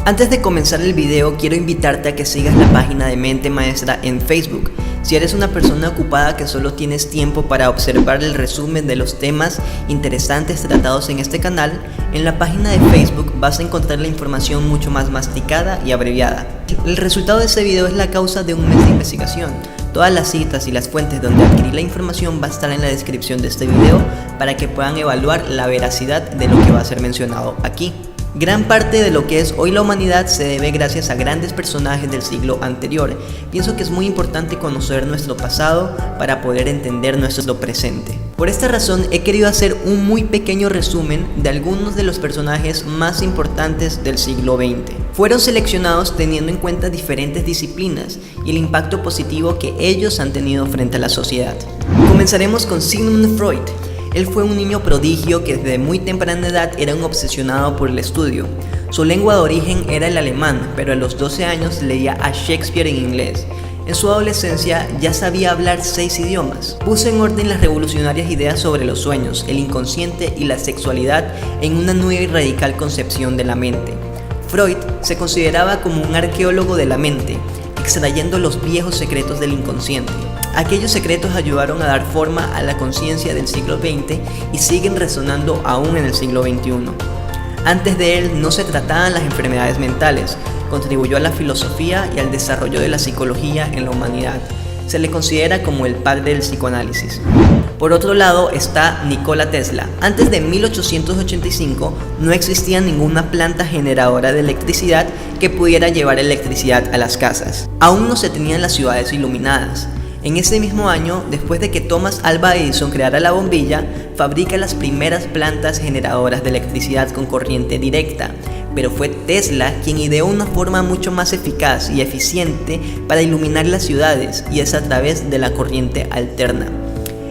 Antes de comenzar el video, quiero invitarte a que sigas la página de Mente Maestra en Facebook. Si eres una persona ocupada que solo tienes tiempo para observar el resumen de los temas interesantes tratados en este canal, en la página de Facebook vas a encontrar la información mucho más masticada y abreviada. El resultado de este video es la causa de un mes de investigación. Todas las citas y las fuentes donde adquirí la información va a estar en la descripción de este video para que puedan evaluar la veracidad de lo que va a ser mencionado aquí. Gran parte de lo que es hoy la humanidad se debe gracias a grandes personajes del siglo anterior. Pienso que es muy importante conocer nuestro pasado para poder entender nuestro presente. Por esta razón he querido hacer un muy pequeño resumen de algunos de los personajes más importantes del siglo XX. Fueron seleccionados teniendo en cuenta diferentes disciplinas y el impacto positivo que ellos han tenido frente a la sociedad. Comenzaremos con Sigmund Freud. Él fue un niño prodigio que desde muy temprana edad era un obsesionado por el estudio. Su lengua de origen era el alemán, pero a los 12 años leía a Shakespeare en inglés. En su adolescencia ya sabía hablar 6 idiomas. Puso en orden las revolucionarias ideas sobre los sueños, el inconsciente y la sexualidad en una nueva y radical concepción de la mente. Freud se consideraba como un arqueólogo de la mente, extrayendo los viejos secretos del inconsciente. Aquellos secretos ayudaron a dar forma a la conciencia del siglo XX y siguen resonando aún en el siglo XXI. Antes de él no se trataban las enfermedades mentales, contribuyó a la filosofía y al desarrollo de la psicología en la humanidad. Se le considera como el padre del psicoanálisis. Por otro lado está Nikola Tesla. Antes de 1885 no existía ninguna planta generadora de electricidad que pudiera llevar electricidad a las casas. Aún no se tenían las ciudades iluminadas. En ese mismo año, después de que Thomas Alva Edison creara la bombilla, fabrica las primeras plantas generadoras de electricidad con corriente directa. Pero fue Tesla quien ideó una forma mucho más eficaz y eficiente para iluminar las ciudades, y es a través de la corriente alterna.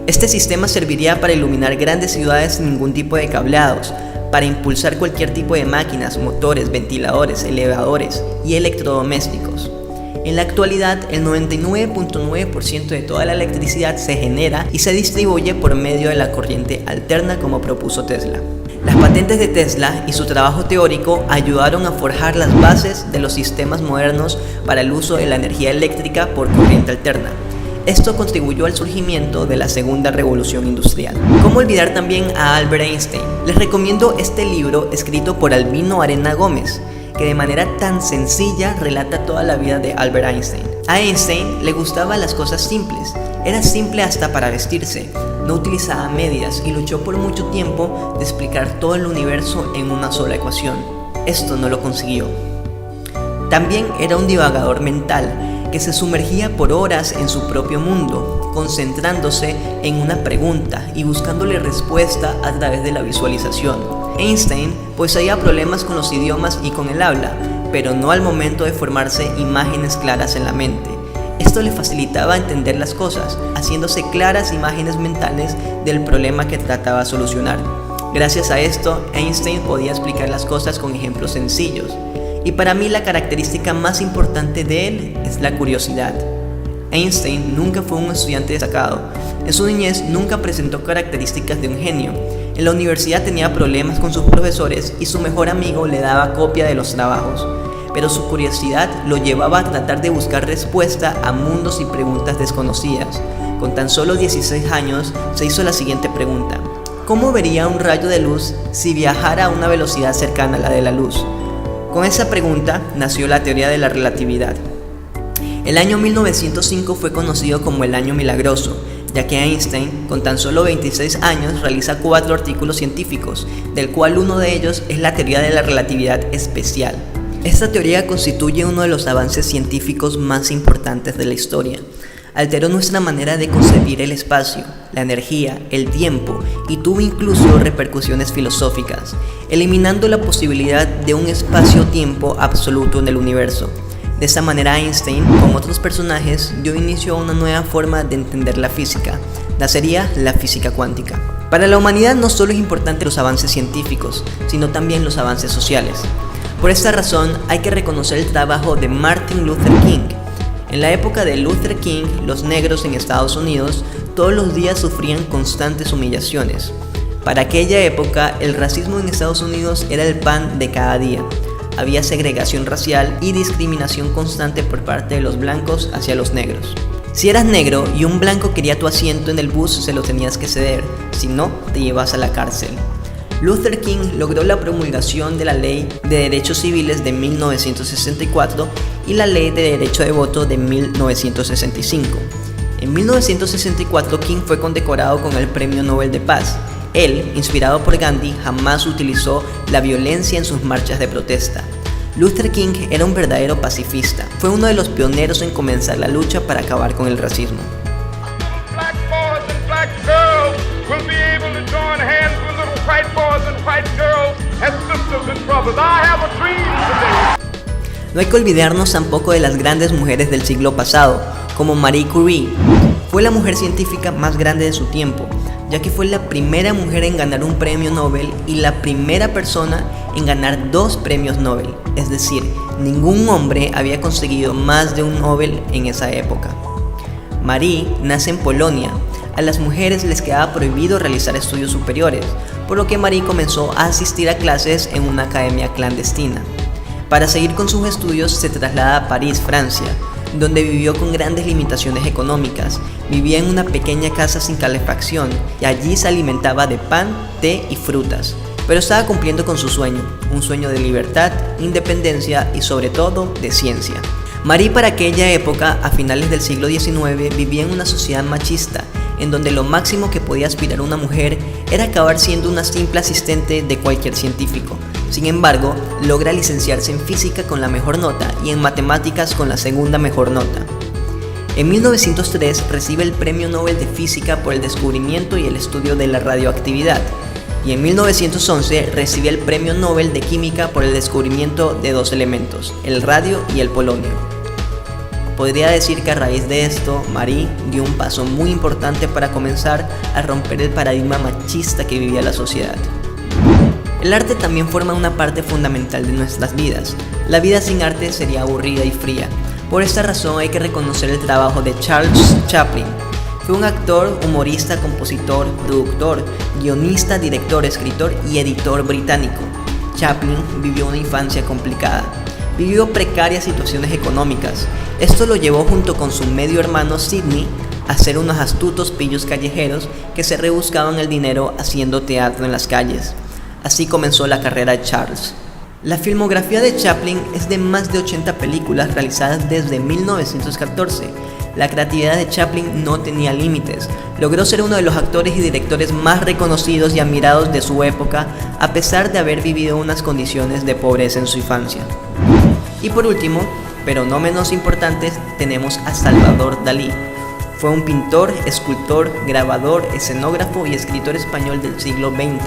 Este sistema serviría para iluminar grandes ciudades sin ningún tipo de cableados, para impulsar cualquier tipo de máquinas, motores, ventiladores, elevadores y electrodomésticos. En la actualidad, el 99.9% de toda la electricidad se genera y se distribuye por medio de la corriente alterna como propuso Tesla. Las patentes de Tesla y su trabajo teórico ayudaron a forjar las bases de los sistemas modernos para el uso de la energía eléctrica por corriente alterna. Esto contribuyó al surgimiento de la segunda revolución industrial. ¿Cómo olvidar también a Albert Einstein? Les recomiendo este libro escrito por Albino Arena Gómez, que de manera tan sencilla relata toda la vida de Albert Einstein. A Einstein le gustaban las cosas simples, era simple hasta para vestirse, no utilizaba medias y luchó por mucho tiempo de explicar todo el universo en una sola ecuación. Esto no lo consiguió. También era un divagador mental que se sumergía por horas en su propio mundo, concentrándose en una pregunta y buscándole respuesta a través de la visualización. Einstein poseía problemas con los idiomas y con el habla, pero no al momento de formarse imágenes claras en la mente. Esto le facilitaba entender las cosas, haciéndose claras imágenes mentales del problema que trataba de solucionar. Gracias a esto, Einstein podía explicar las cosas con ejemplos sencillos. Y para mí la característica más importante de él es la curiosidad. Einstein nunca fue un estudiante destacado. En su niñez nunca presentó características de un genio. En la universidad tenía problemas con sus profesores y su mejor amigo le daba copia de los trabajos. Pero su curiosidad lo llevaba a tratar de buscar respuesta a mundos y preguntas desconocidas. Con tan solo 16 años se hizo la siguiente pregunta: ¿cómo vería un rayo de luz si viajara a una velocidad cercana a la de la luz? Con esa pregunta nació la teoría de la relatividad. El año 1905 fue conocido como el año milagroso, ya que Einstein, con tan solo 26 años, realiza 4 artículos científicos, del cual uno de ellos es la teoría de la relatividad especial. Esta teoría constituye uno de los avances científicos más importantes de la historia. Alteró nuestra manera de concebir el espacio, la energía, el tiempo y tuvo incluso repercusiones filosóficas, eliminando la posibilidad de un espacio-tiempo absoluto en el universo. De esta manera Einstein, como otros personajes, dio inicio a una nueva forma de entender la física. Nacería la física cuántica. Para la humanidad no solo es importante los avances científicos, sino también los avances sociales. Por esta razón hay que reconocer el trabajo de Martin Luther King. En la época de Luther King, los negros en Estados Unidos todos los días sufrían constantes humillaciones. Para aquella época, el racismo en Estados Unidos era el pan de cada día. había segregación racial y discriminación constante por parte de los blancos hacia los negros. Si eras negro y un blanco quería tu asiento en el bus, se lo tenías que ceder, si no, te llevas a la cárcel. Luther King logró la promulgación de la Ley de Derechos Civiles de 1964 y la Ley de Derecho de Voto de 1965. En 1964, King fue condecorado con el Premio Nobel de Paz. Él, inspirado por Gandhi, jamás utilizó la violencia en sus marchas de protesta. Luther King era un verdadero pacifista. Fue uno de los pioneros en comenzar la lucha para acabar con el racismo. No hay que olvidarnos tampoco de las grandes mujeres del siglo pasado, como Marie Curie. Fue la mujer científica más grande de su tiempo, ya que fue la primera mujer en ganar un premio Nobel y la primera persona en ganar 2 premios Nobel. Es decir, ningún hombre había conseguido más de un Nobel en esa época. Marie nace en Polonia. A las mujeres les quedaba prohibido realizar estudios superiores, por lo que Marie comenzó a asistir a clases en una academia clandestina. Para seguir con sus estudios se traslada a París, Francia, donde vivió con grandes limitaciones económicas. Vivía en una pequeña casa sin calefacción y allí se alimentaba de pan, té y frutas. Pero estaba cumpliendo con su sueño, un sueño de libertad, independencia y sobre todo de ciencia. Marie para aquella época, a finales del siglo XIX, vivía en una sociedad machista, en donde lo máximo que podía aspirar una mujer era acabar siendo una simple asistente de cualquier científico. Sin embargo, logra licenciarse en física con la mejor nota y en matemáticas con la segunda mejor nota. En 1903 recibe el Premio Nobel de Física por el descubrimiento y el estudio de la radioactividad, y en 1911 recibe el Premio Nobel de Química por el descubrimiento de 2 elementos, el radio y el polonio. Podría decir que a raíz de esto, Marie dio un paso muy importante para comenzar a romper el paradigma machista que vivía la sociedad. El arte también forma una parte fundamental de nuestras vidas. La vida sin arte sería aburrida y fría. Por esta razón hay que reconocer el trabajo de Charles Chaplin. Fue un actor, humorista, compositor, productor, guionista, director, escritor y editor británico. Chaplin vivió una infancia complicada. Vivió precarias situaciones económicas. Esto lo llevó junto con su medio hermano Sidney a ser unos astutos pillos callejeros que se rebuscaban el dinero haciendo teatro en las calles. Así comenzó la carrera de Charles. La filmografía de Chaplin es de más de 80 películas realizadas desde 1914. La creatividad de Chaplin no tenía límites. Logró ser uno de los actores y directores más reconocidos y admirados de su época, a pesar de haber vivido unas condiciones de pobreza en su infancia. Y por último, pero no menos importante, tenemos a Salvador Dalí. Fue un pintor, escultor, grabador, escenógrafo y escritor español del siglo XX.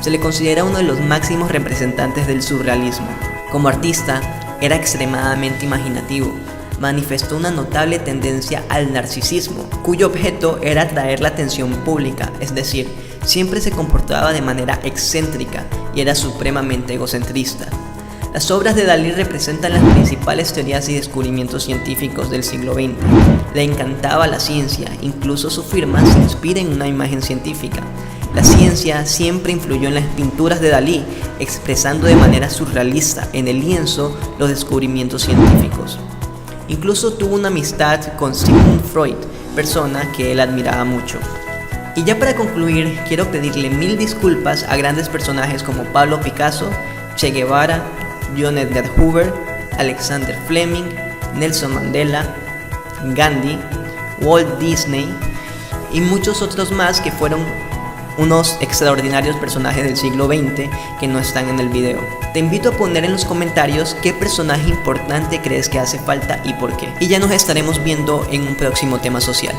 Se le considera uno de los máximos representantes del surrealismo. Como artista, era extremadamente imaginativo. Manifestó una notable tendencia al narcisismo, cuyo objeto era atraer la atención pública, es decir, siempre se comportaba de manera excéntrica y era supremamente egocentrista. Las obras de Dalí representan las principales teorías y descubrimientos científicos del siglo XX. Le encantaba la ciencia, incluso su firma se inspira en una imagen científica. La ciencia siempre influyó en las pinturas de Dalí, expresando de manera surrealista en el lienzo los descubrimientos científicos. Incluso tuvo una amistad con Sigmund Freud, persona que él admiraba mucho. Y ya para concluir, quiero pedirle 1000 disculpas a grandes personajes como Pablo Picasso, Che Guevara, John Edgar Hoover, Alexander Fleming, Nelson Mandela, Gandhi, Walt Disney y muchos otros más que fueron unos extraordinarios personajes del siglo XX que no están en el video. Te invito a poner en los comentarios qué personaje importante crees que hace falta y por qué. Y ya nos estaremos viendo en un próximo tema social.